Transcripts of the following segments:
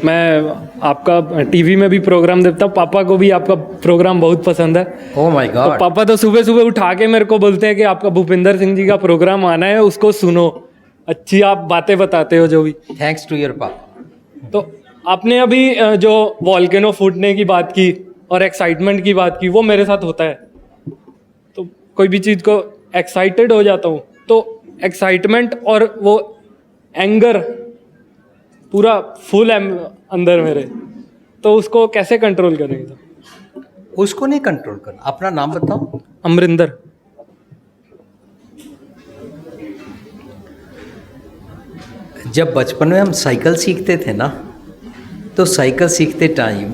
मैं आपका टीवी में भी प्रोग्राम देखता हूँ, पापा को भी आपका प्रोग्राम बहुत पसंद है। ओह माय तो गॉड। पापा तो सुबह सुबह उठा के मेरे को बोलते हैं कि आपका भूपिंदर सिंह जी का प्रोग्राम आना है, उसको सुनो, अच्छी आप बातें बताते हो जो भी। थैंक्स टू योर पापा। तो आपने अभी जो वॉल्केनो फूटने की बात की और एक्साइटमेंट की बात की, वो मेरे साथ होता है। तो कोई भी चीज़ को एक्साइटेड हो जाता हूँ, तो एक्साइटमेंट और वो एंगर पूरा फुल अंदर मेरे, तो उसको कैसे कंट्रोल करेंगे? उसको नहीं कंट्रोल करना। अपना नाम बताओ। अमरिंदर। जब बचपन में हम साइकिल सीखते थे ना, तो साइकिल सीखते टाइम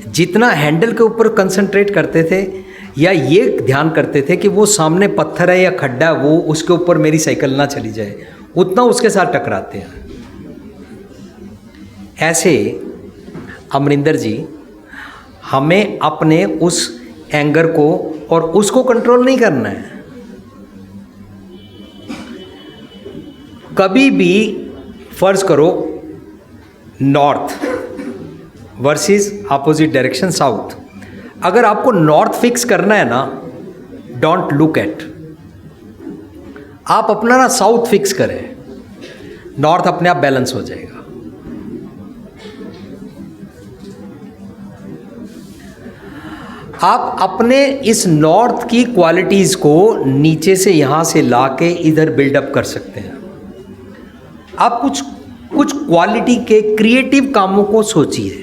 जितना हैंडल के ऊपर कंसंट्रेट करते थे या ये ध्यान करते थे कि वो सामने पत्थर है या खड्डा है, वो उसके ऊपर मेरी साइकिल ना चली जाए, उतना उसके साथ टकराते हैं। ऐसे अमरिंदर जी, हमें अपने उस एंगर को और उसको कंट्रोल नहीं करना है। कभी भी फर्ज करो north versus opposite direction south, अगर आपको नॉर्थ फिक्स करना है ना, डोंट लुक एट, आप अपना ना साउथ फिक्स करें, नॉर्थ अपने आप बैलेंस हो जाएगा। आप अपने इस नॉर्थ की क्वालिटीज को नीचे से यहां से लाके इधर बिल्डअप कर सकते हैं। आप कुछ क्वालिटी के क्रिएटिव कामों को सोचिए।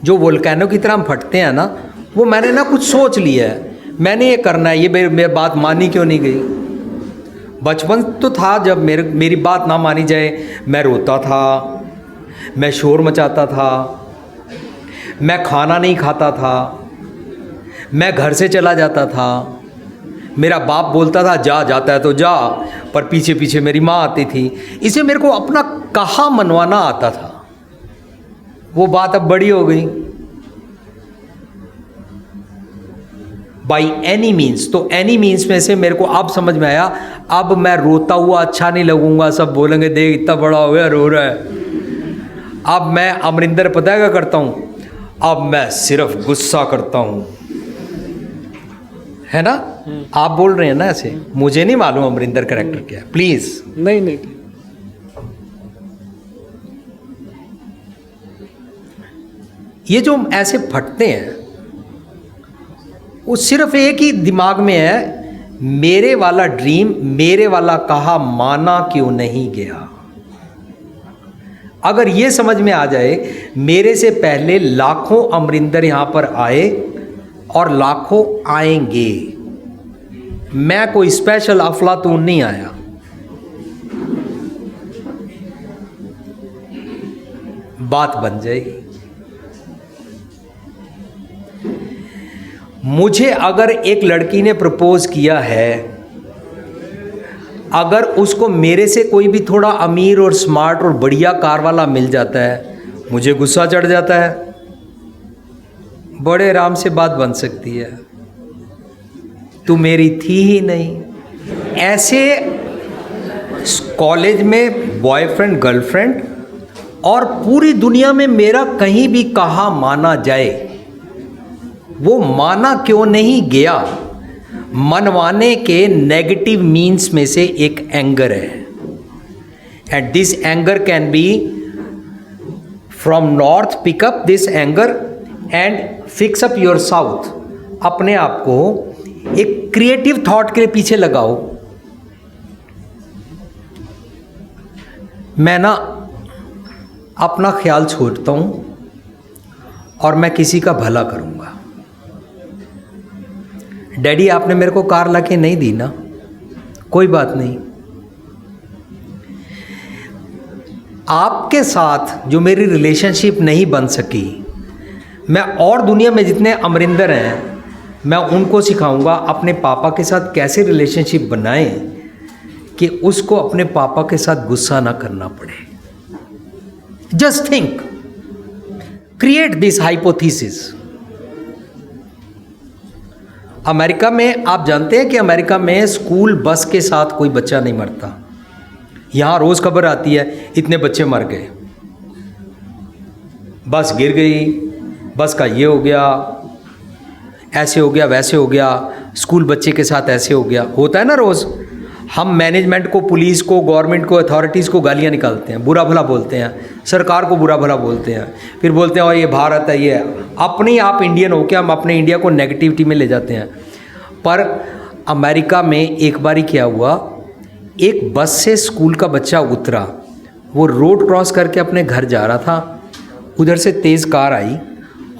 जो वोल्केनो की तरह हम फटते हैं ना, वो मैंने ना कुछ सोच लिया है, मैंने ये करना है, ये मेरी बात मानी क्यों नहीं गई। बचपन तो था जब मेरी बात ना मानी जाए, मैं रोता था, मैं शोर मचाता था, मैं खाना नहीं खाता था, मैं घर से चला जाता था, मेरा बाप बोलता था जाता है तो जा, पर पीछे पीछे मेरी माँ आती थी। इसे मेरे को अपना कहा मनवाना आता था। वो बात अब बड़ी हो गई। बाई एनी मीन्स, तो एनी मीन्स में से मेरे को अब समझ में आया, अब मैं रोता हुआ अच्छा नहीं लगूंगा, सब बोलेंगे देख इतना बड़ा हो गया रो रहा है। अब मैं अमरिंदर पता है क्या करता हूं, अब मैं सिर्फ गुस्सा करता हूं, है ना। आप बोल रहे हैं ना ऐसे, मुझे नहीं मालूम अमरिंदर कैरेक्टर क्या है, प्लीज। नहीं, ये जो हम ऐसे फटते हैं, वो सिर्फ एक ही दिमाग में है, मेरे वाला ड्रीम, मेरे वाला कहा माना क्यों नहीं गया। अगर ये समझ में आ जाए, मेरे से पहले लाखों अमरिंदर यहां पर आए और लाखों आएंगे, मैं कोई स्पेशल अफलातून नहीं आया। बात बन जाएगी। मुझे अगर एक लड़की ने प्रपोज किया है, अगर उसको मेरे से कोई भी थोड़ा अमीर और स्मार्ट और बढ़िया कार वाला मिल जाता है, मुझे गुस्सा चढ़ जाता है। बड़े आराम से बात बन सकती है, तू मेरी थी ही नहीं। ऐसे कॉलेज में बॉयफ्रेंड गर्लफ्रेंड और पूरी दुनिया में मेरा कहीं भी कहा माना जाए, वो माना क्यों नहीं गया, मनवाने के नेगेटिव मीन्स में से एक एंगर है। And this anger can be from north, pick up this anger and fix up your south. अपने आप को एक क्रिएटिव थॉट के पीछे लगाओ। मैं ना अपना ख्याल छोड़ता हूं और मैं किसी का भला करूंगा। डैडी आपने मेरे को कार लाके नहीं दी ना, कोई बात नहीं। आपके साथ जो मेरी रिलेशनशिप नहीं बन सकी, मैं और दुनिया में जितने अमरिंदर हैं, मैं उनको सिखाऊंगा अपने पापा के साथ कैसे रिलेशनशिप बनाएं कि उसको अपने पापा के साथ गुस्सा ना करना पड़े। Just think, create this hypothesis. America में आप जानते हैं कि अमेरिका में स्कूल बस के साथ कोई बच्चा नहीं मरता। यहाँ रोज़ खबर आती है इतने बच्चे मर गए, बस गिर गई, बस का ये हो गया, ऐसे हो गया, वैसे हो गया, स्कूल बच्चे के साथ ऐसे हो गया, होता है ना रोज़। हम मैनेजमेंट को, पुलिस को, गवर्नमेंट को, अथॉरिटीज़ को गालियाँ निकालते हैं, बुरा भला बोलते हैं, सरकार को बुरा भला बोलते हैं, फिर बोलते हैं और ये भारत है, ये अपने आप इंडियन हो के हम अपने इंडिया को नेगेटिविटी में ले जाते हैं। पर अमेरिका में एक बारी क्या हुआ, एक बस से स्कूल का बच्चा उतरा, वो रोड क्रॉस करके अपने घर जा रहा था, उधर से तेज़ कार आई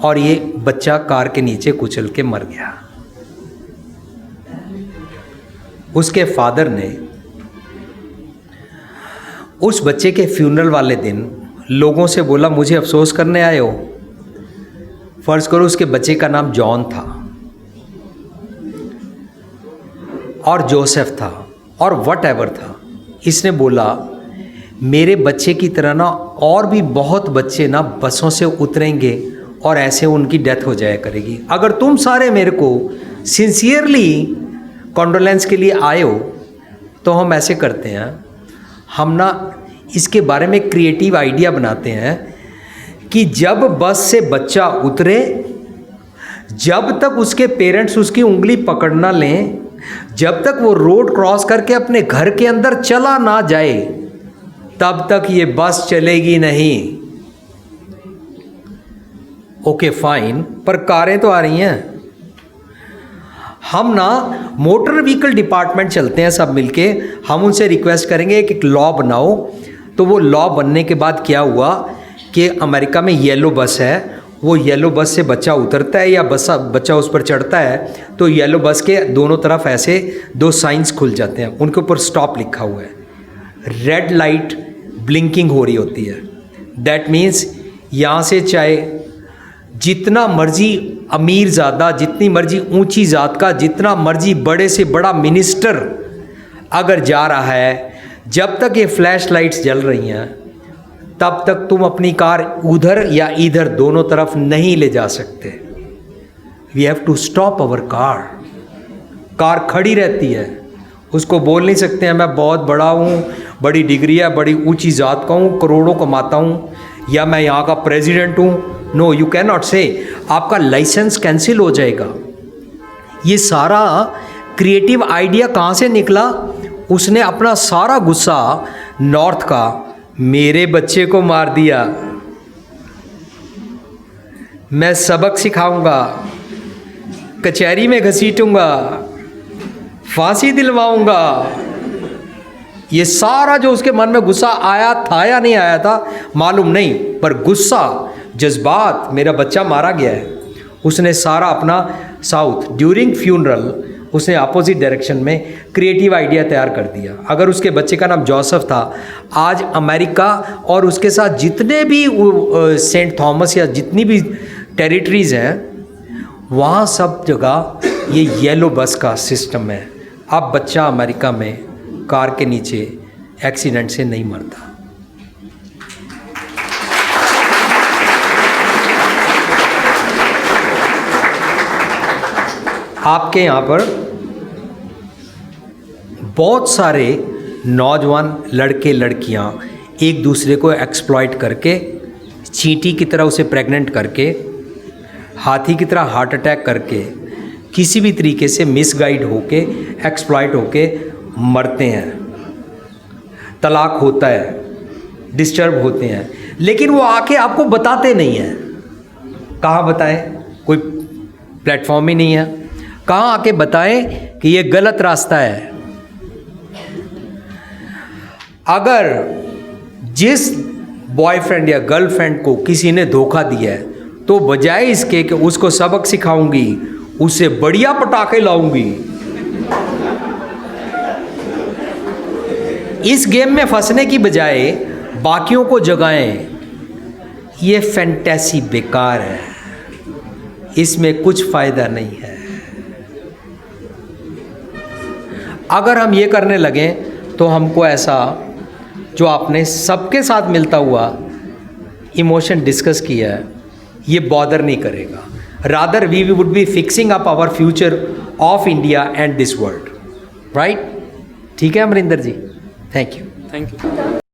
और ये बच्चा कार के नीचे कुचल के मर गया। उसके फादर ने उस बच्चे के फ्यूनरल वाले दिन लोगों से बोला मुझे अफसोस करने आए हो। फर्ज करो उसके बच्चे का नाम जॉन था और जोसेफ था और वटएवर था। इसने बोला मेरे बच्चे की तरह ना और भी बहुत बच्चे ना बसों से उतरेंगे और ऐसे उनकी डेथ हो जाया करेगी। अगर तुम सारे मेरे को सिंसियरली कॉन्डोलेंस के लिए आए हो तो हम ऐसे करते हैं, हम ना इसके बारे में क्रिएटिव आइडिया बनाते हैं कि जब बस से बच्चा उतरे, जब तक उसके पेरेंट्स उसकी उंगली पकड़ ना लें, जब तक वो रोड क्रॉस करके अपने घर के अंदर चला ना जाए, तब तक ये बस चलेगी नहीं। ओके फाइन, पर कारें तो आ रही हैं। हम ना मोटर व्हीकल डिपार्टमेंट चलते हैं सब मिलके, हम उनसे रिक्वेस्ट करेंगे कि एक लॉ बनाओ। तो वो लॉ बनने के बाद क्या हुआ कि अमेरिका में येलो बस है, वो येलो बस से बच्चा उतरता है या बच्चा उस पर चढ़ता है तो येलो बस के दोनों तरफ ऐसे दो साइंस खुल जाते हैं, उनके ऊपर स्टॉप लिखा हुआ है, रेड लाइट ब्लिंकिंग हो रही होती है। दैट मीन्स यहाँ से चाहे जितना मर्जी अमीर ज़्यादा, जितनी मर्जी ऊंची ज़ात का, जितना मर्जी बड़े से बड़ा मिनिस्टर अगर जा रहा है, जब तक ये फ्लैश लाइट्स जल रही हैं तब तक तुम अपनी कार उधर या इधर दोनों तरफ नहीं ले जा सकते। We have to stop our car. Car खड़ी रहती है, उसको बोल नहीं सकते हैं मैं बहुत बड़ा हूँ, बड़ी डिग्री है, बड़ी ऊंची ज़ात का हूँ, करोड़ों कमाता हूँ, या मैं यहाँ का प्रेसिडेंट हूँ। नो, यू कैन नॉट से। आपका लाइसेंस कैंसिल हो जाएगा। ये सारा क्रिएटिव आइडिया कहाँ से निकला? उसने अपना सारा गुस्सा नॉर्थ का, मेरे बच्चे को मार दिया, मैं सबक सिखाऊंगा, कचहरी में घसीटूंगा, फांसी दिलवाऊंगा। ये सारा जो उसके मन में गुस्सा आया था या नहीं आया था मालूम नहीं, पर गुस्सा, जज्बात, मेरा बच्चा मारा गया है, उसने सारा अपना साउथ ड्यूरिंग फ्यूनरल उसने अपोजिट डायरेक्शन में क्रिएटिव आइडिया तैयार कर दिया। अगर उसके बच्चे का नाम जोसेफ था, आज अमेरिका और उसके साथ जितने भी सेंट थॉमस या जितनी भी टेरिटरीज़ हैं वहाँ सब जगह ये येलो बस का सिस्टम है। अब बच्चा अमेरिका में कार के नीचे एक्सीडेंट से नहीं मरता। आपके यहाँ पर बहुत सारे नौजवान लड़के लड़कियाँ एक दूसरे को एक्सप्लॉइट करके, चींटी की तरह उसे प्रेग्नेंट करके, हाथी की तरह हार्ट अटैक करके, किसी भी तरीके से मिसगाइड होके, एक्सप्लॉइट होके मरते हैं, तलाक होता है, डिस्टर्ब होते हैं, लेकिन वो आके आपको बताते नहीं हैं। कहाँ बताएं? कोई प्लेटफॉर्म ही नहीं है। कहाँ आके बताएं कि ये गलत रास्ता है? अगर जिस बॉयफ्रेंड या गर्लफ्रेंड को किसी ने धोखा दिया है तो बजाय इसके कि उसको सबक सिखाऊंगी, उससे बढ़िया पटाखे लाऊंगी। इस गेम में फंसने की बजाय बाकियों को जगाएं। ये फैंटेसी बेकार है, इसमें कुछ फायदा नहीं है। अगर हम ये करने लगें तो हमको ऐसा जो आपने सबके साथ मिलता हुआ इमोशन डिस्कस किया है, ये बॉदर नहीं करेगा। Rather we would be fixing up our future of India and this world, right? ठीक है Amarinder ji, thank you. Thank you.